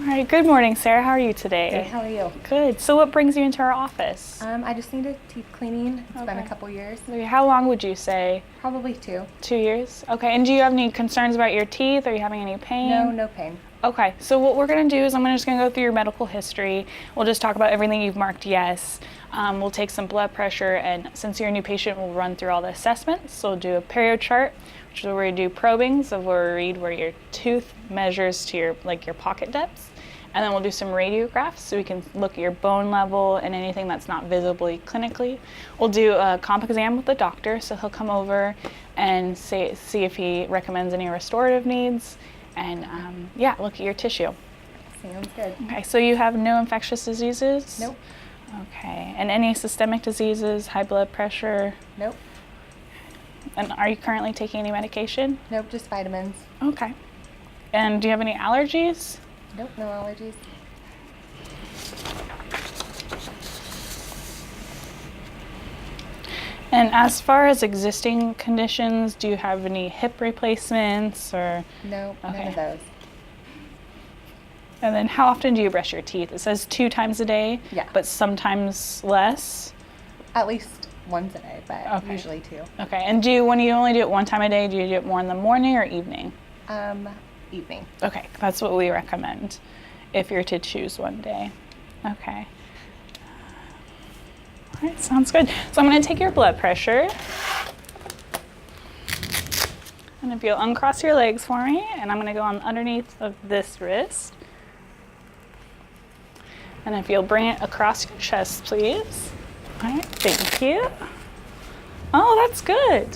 All right, good morning, Sarah. How are you today? Good, how are you? Good. So what brings you into our office? I just need a teeth cleaning. It's been Okay. a couple years. Okay, how long would you say? Probably 2. 2 years? Okay, and do you have any concerns about your teeth? Are you having any pain? No, no pain. Okay, so what we're gonna do is I'm just gonna go through your medical history. We'll just talk about everything you've marked yes. We'll take some blood pressure, and since you're a new patient, we'll run through all the assessments. So we'll do a perio chart, which is where we do probings of where we read where your tooth measures to your pocket depths. And then we'll do some radiographs so we can look at your bone level and anything that's not visibly clinically. We'll do a comp exam with the doctor, so he'll come over and see if he recommends any restorative needs, and look at your tissue. Sounds good. Okay, so you have no infectious diseases? Nope. Okay, and any systemic diseases, high blood pressure? Nope. And are you currently taking any medication? Nope, just vitamins. Okay. And do you have any allergies? Nope, no allergies. And as far as existing conditions, do you have any hip replacements or? Nope, Okay. none of those. And then how often do you brush your teeth? It says 2 times a day, Yeah. but sometimes less. At least once a day, but Okay. usually 2. Okay, and when you only do it 1 time a day, do you do it more in the morning or evening? Evening. Okay, that's what we recommend if you're to choose one day. Okay. All right, sounds good. So I'm going to take your blood pressure. And if you'll uncross your legs for me, and I'm going to go on underneath of this wrist. And if you'll bring it across your chest, please. All right, thank you. Oh, that's good.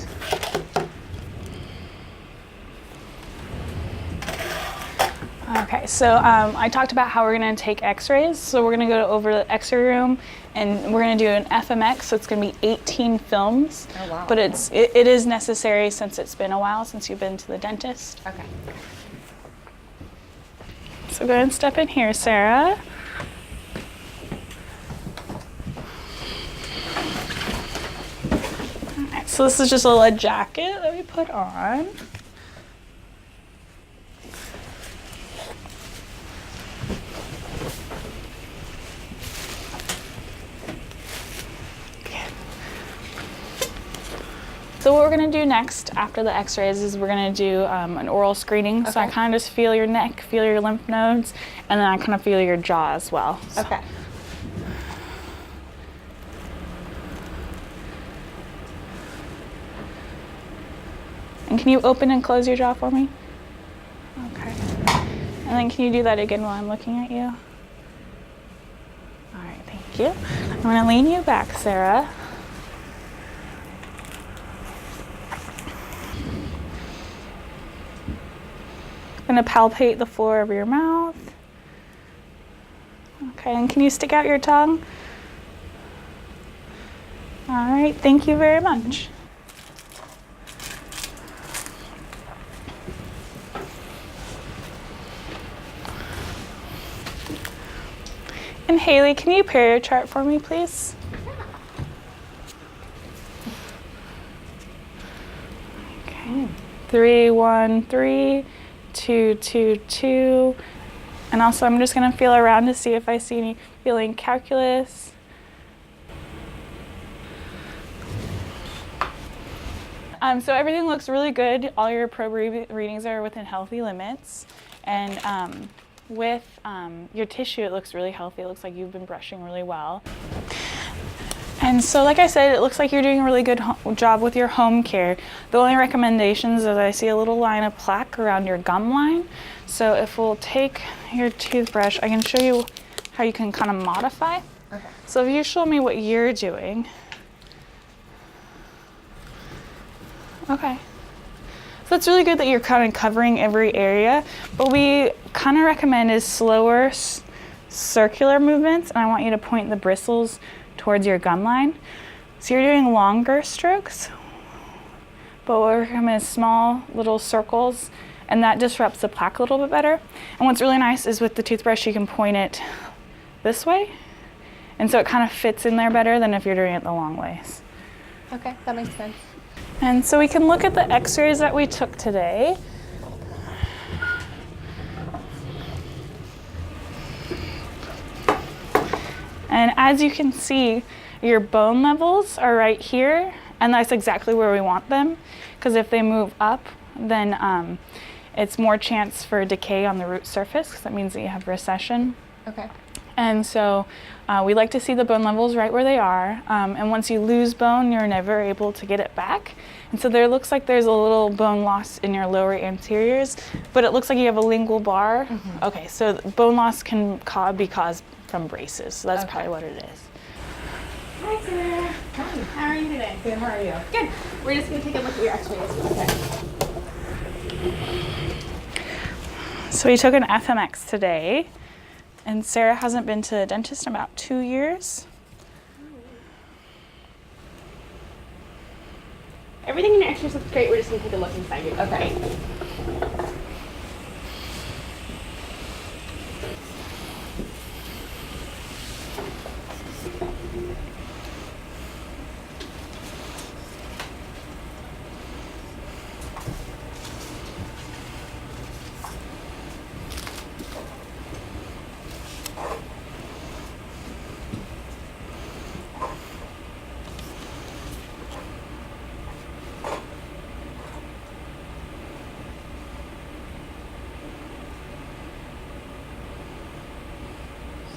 Okay, so I talked about how we're going to take x-rays. So we're going to go over the x-ray room, and we're going to do an FMX, so it's going to be 18 films. Oh, wow. But it is necessary since it's been a while since you've been to the dentist. Okay. So go ahead and step in here, Sarah. All right, so this is just a lead jacket that we put on. So what we're going to do next after the x-rays is we're going to do an oral screening. So I Okay. kind of just feel your neck, feel your lymph nodes, and then I kind of feel your jaw as well. So. Okay. And can you open and close your jaw for me? Okay. And then can you do that again while I'm looking at you? All right, thank you. I'm going to lean you back, Sarah. I'm going to palpate the floor of your mouth. Okay, and can you stick out your tongue? All right, thank you very much. And Haley, can you perio chart for me, please? Okay. 3, 1, 3, 2, 2, 2. And also I'm just going to feel around to see if I see any feeling calculus. So everything looks really good. All your probe readings are within healthy limits. And with your tissue, it looks really healthy. It looks like you've been brushing really well. And so, like I said, it looks like you're doing a really good job with your home care. The only recommendations is I see a little line of plaque around your gum line. So if we'll take your toothbrush, I can show you how you can kind of modify. Okay. So if you show me what you're doing. Okay. So it's really good that you're kind of covering every area. What we kind of recommend is slower circular movements, and I want you to point the bristles towards your gum line. So you're doing longer strokes, but what we recommend is small little circles, and that disrupts the plaque a little bit better. And what's really nice is with the toothbrush, you can point it this way, and so it kind of fits in there better than if you're doing it the long ways. Okay, that makes sense. And so we can look at the x-rays that we took today. And as you can see, your bone levels are right here, and that's exactly where we want them, because if they move up, then it's more chance for decay on the root surface, because that means that you have recession. Okay. And so we like to see the bone levels right where they are. And once you lose bone, you're never able to get it back. And so there looks like there's a little bone loss in your lower anteriors, but it looks like you have a lingual bar. Mm-hmm. Okay, so bone loss can be caused from braces. So that's Okay. probably what it is. Hi, Sarah. Hi. How are you today? Good, how are you? Good. We're just going to take a look at your x-rays. Okay. So we took an FMX today, and Sarah hasn't been to the dentist in about 2 years. Everything in your x-rays looks great. We're just going to take a look inside your teeth. Okay.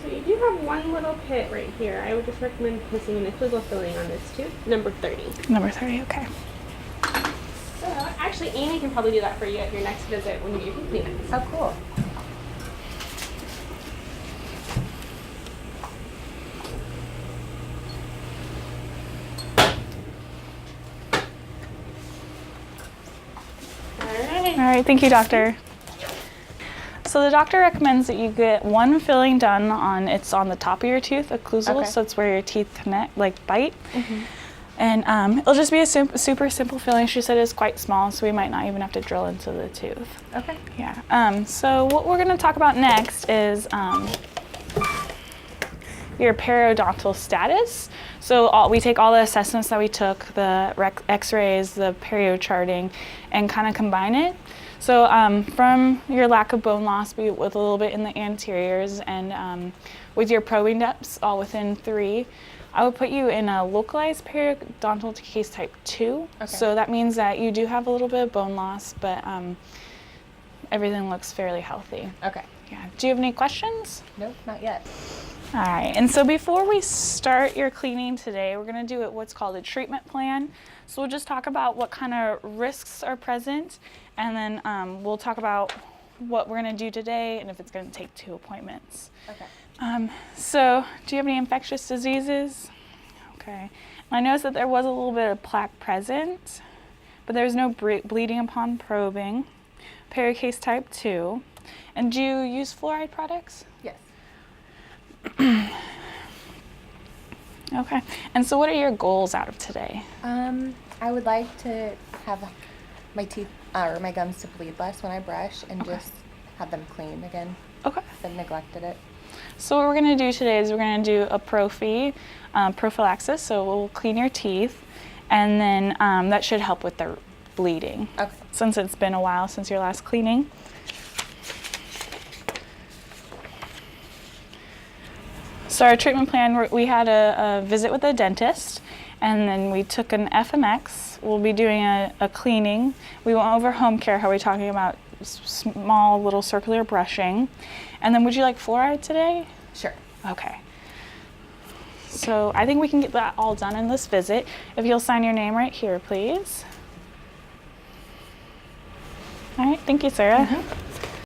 So you do have one little pit right here. I would just recommend placing an occlusal filling on this tooth, number 30. Number 30, okay. So actually, Amy can probably do that for you at your next visit when you do your cleanings. Oh, cool. All right. All right, thank you, doctor. So the doctor recommends that you get one filling done on the top of your tooth, occlusal, Okay. so it's where your teeth connect, like bite. And it'll just be a super simple filling. She said it's quite small, so we might not even have to drill into the tooth. Okay. Yeah. So what we're going to talk about next is your periodontal status. So we take all the assessments that we took, the x-rays, the perio charting, and kind of combine it. So from your lack of bone loss with a little bit in the anteriors and with your probing depths all within 3, I would put you in a localized periodontal case type 2. Okay. So that means that you do have a little bit of bone loss, but everything looks fairly healthy. Okay. Yeah. Do you have any questions? Nope, not yet. All right, and so before we start your cleaning today, we're gonna do what's called a treatment plan. So we'll just talk about what kind of risks are present, and then we'll talk about what we're gonna do today and if it's gonna take 2 appointments. Okay. So do you have any infectious diseases? Okay. I noticed that there was a little bit of plaque present, but there's no bleeding upon probing. Pericase type 2. And do you use fluoride products? Yes. Okay. And so what are your goals out of today? I would like to have my teeth or my gums to bleed less when I brush and Okay. just have them clean again. Okay. I've neglected it. So what we're going to do today is we're going to do a prophylaxis. So we'll clean your teeth, and then that should help with the bleeding. Okay. Since it's been a while since your last cleaning. So our treatment plan, we had a visit with a dentist, and then we took an FMX. We'll be doing a cleaning. We went over home care, how we're talking about small little circular brushing. And then would you like fluoride today? Sure. Okay. So I think we can get that all done in this visit. If you'll sign your name right here, please. All right, thank you, Sarah.